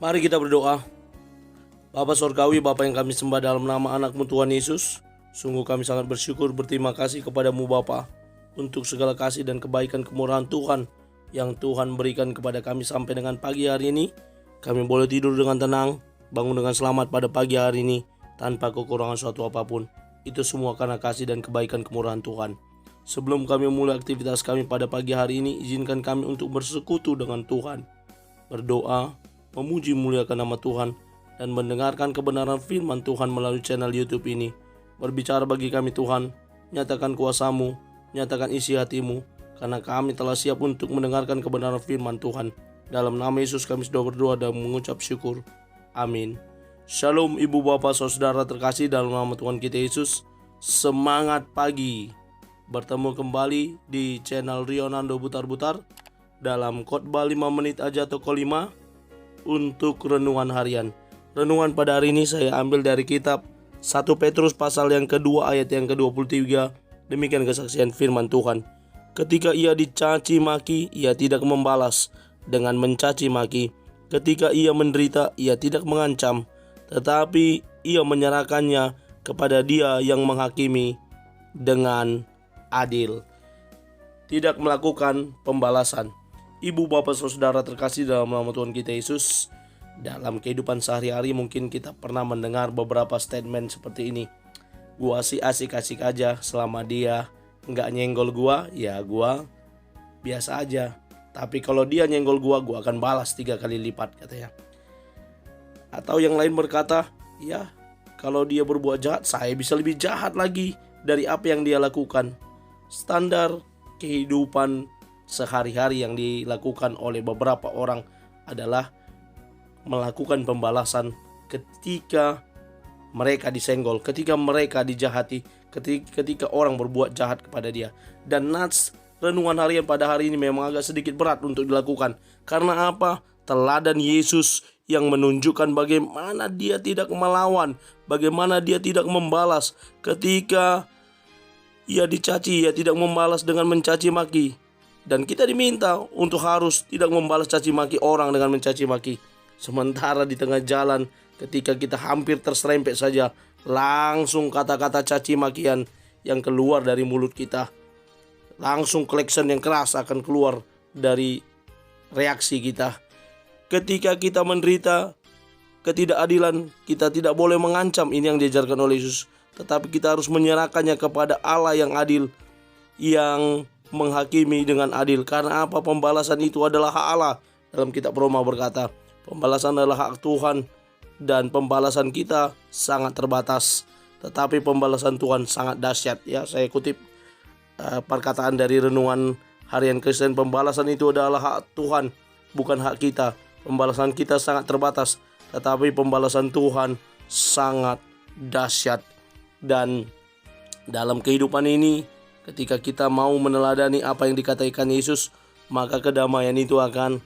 Mari kita berdoa. Bapa Sorgawi, Bapa yang kami sembah dalam nama anak-Mu Tuhan Yesus, sungguh kami sangat bersyukur berterima kasih kepadamu Bapa untuk segala kasih dan kebaikan kemurahan Tuhan yang Tuhan berikan kepada kami sampai dengan pagi hari ini. Kami boleh tidur dengan tenang, bangun dengan selamat pada pagi hari ini tanpa kekurangan suatu apapun. Itu semua karena kasih dan kebaikan kemurahan Tuhan. Sebelum kami mulai aktivitas kami pada pagi hari ini, izinkan kami untuk bersekutu dengan Tuhan, berdoa, memuji muliakan nama Tuhan, dan mendengarkan kebenaran firman Tuhan melalui channel YouTube ini. Berbicara bagi kami Tuhan, nyatakan kuasa-Mu, nyatakan isi hati-Mu, karena kami telah siap untuk mendengarkan kebenaran firman Tuhan. Dalam nama Yesus kami sudah berdoa dan mengucap syukur. Amin. Shalom ibu bapak saudara terkasih dalam nama Tuhan kita Yesus. Semangat pagi. Bertemu kembali di channel Rionando Butar-Butar dalam khotbah 5 menit aja toko 5 untuk renungan harian. Renungan pada hari ini saya ambil dari kitab 1 Petrus pasal yang kedua ayat yang ke-23. Demikian kesaksian firman Tuhan. Ketika ia dicaci maki, ia tidak membalas dengan mencaci maki. Ketika ia menderita, ia tidak mengancam, tetapi ia menyerahkannya kepada Dia yang menghakimi dengan adil. Tidak melakukan pembalasan. Ibu bapak saudara terkasih dalam nama Tuhan kita Yesus, dalam kehidupan sehari-hari mungkin kita pernah mendengar beberapa statement seperti ini. Gua sih asik-asik aja selama dia nggak nyenggol gua, ya gua biasa aja. Tapi kalau dia nyenggol gua akan balas 3 kali lipat katanya. Atau yang lain berkata, ya kalau dia berbuat jahat, saya bisa lebih jahat lagi dari apa yang dia lakukan. Standar kehidupan sehari-hari yang dilakukan oleh beberapa orang adalah melakukan pembalasan ketika mereka disenggol, ketika mereka dijahati, ketika orang berbuat jahat kepada dia. Dan nats renungan harian pada hari ini memang agak sedikit berat untuk dilakukan. Karena apa? Teladan Yesus yang menunjukkan bagaimana dia tidak melawan, bagaimana dia tidak membalas. Ketika ia dicaci, ia tidak membalas dengan mencaci maki. Dan kita diminta untuk harus tidak membalas caci maki orang dengan mencaci maki. Sementara di tengah jalan ketika kita hampir terserempet saja, langsung kata-kata caci makian yang keluar dari mulut kita. Langsung klakson yang keras akan keluar dari reaksi kita. Ketika kita menderita ketidakadilan, kita tidak boleh mengancam, ini yang diajarkan oleh Yesus. Tetapi kita harus menyerahkannya kepada Allah yang adil, yang menghakimi dengan adil. Karena apa? Pembalasan itu adalah hak Allah. Dalam kitab Roma berkata, pembalasan adalah hak Tuhan dan pembalasan kita sangat terbatas. Tetapi pembalasan Tuhan sangat dahsyat. Ya, saya kutip perkataan dari renungan harian Kristen, pembalasan itu adalah hak Tuhan, bukan hak kita. Pembalasan kita sangat terbatas, tetapi pembalasan Tuhan sangat dahsyat. Dan dalam kehidupan ini, ketika kita mau meneladani apa yang dikatakan Yesus, maka kedamaian itu akan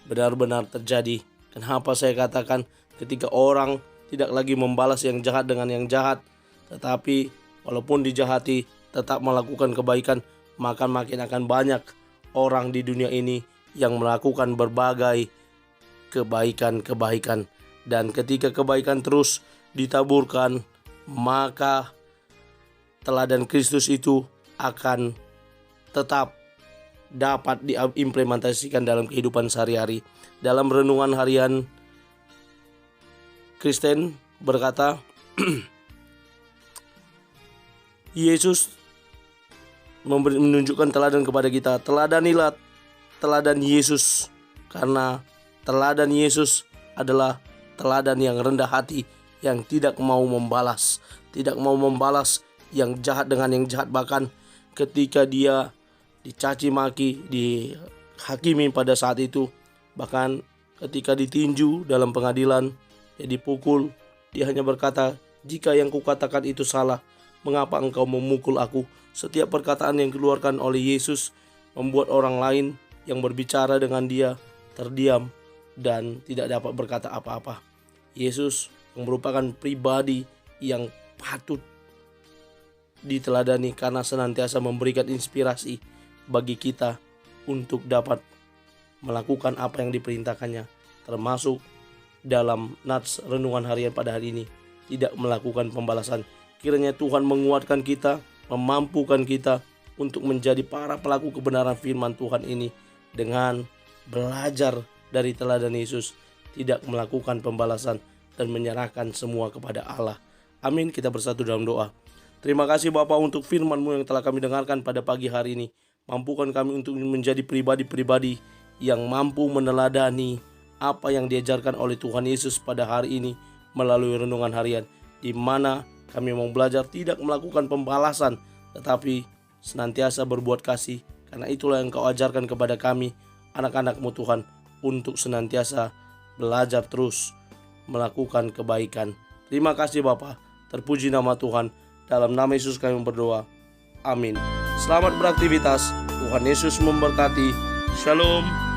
benar-benar terjadi. Kenapa saya katakan ketika orang tidak lagi membalas yang jahat dengan yang jahat, tetapi walaupun dijahati tetap melakukan kebaikan, maka makin akan banyak orang di dunia ini yang melakukan berbagai kebaikan-kebaikan. Dan ketika kebaikan terus ditaburkan, maka teladan Kristus itu akan tetap dapat diimplementasikan dalam kehidupan sehari-hari. Dalam renungan harian Kristen berkata, Yesus menunjukkan teladan kepada kita. Teladanilah teladan Yesus, karena teladan Yesus adalah teladan yang rendah hati, yang tidak mau membalas, yang jahat dengan yang jahat. Bahkan ketika dia dicaci maki, dihakimi pada saat itu, bahkan ketika ditinju dalam pengadilan, dia dipukul, dia hanya berkata, jika yang kukatakan itu salah, mengapa engkau memukul aku? Setiap perkataan yang dikeluarkan oleh Yesus membuat orang lain yang berbicara dengan dia terdiam dan tidak dapat berkata apa-apa. Yesus yang merupakan pribadi yang patut diteladani karena senantiasa memberikan inspirasi bagi kita untuk dapat melakukan apa yang diperintahkannya, termasuk dalam nats renungan harian pada hari ini, tidak melakukan pembalasan. Kiranya Tuhan menguatkan kita, memampukan kita untuk menjadi para pelaku kebenaran firman Tuhan ini dengan belajar dari teladan Yesus, tidak melakukan pembalasan dan menyerahkan semua kepada Allah. Amin. Kita bersatu dalam doa. Terima kasih Bapa untuk firman-Mu yang telah kami dengarkan pada pagi hari ini. Mampukan kami untuk menjadi pribadi-pribadi yang mampu meneladani apa yang diajarkan oleh Tuhan Yesus pada hari ini melalui renungan harian, di mana kami mau belajar tidak melakukan pembalasan, tetapi senantiasa berbuat kasih, karena itulah yang Kau ajarkan kepada kami, anak-anak-Mu Tuhan, untuk senantiasa belajar terus melakukan kebaikan. Terima kasih Bapa, terpuji nama Tuhan, dalam nama Yesus kami berdoa, amin. Selamat beraktivitas, Tuhan Yesus memberkati. Shalom.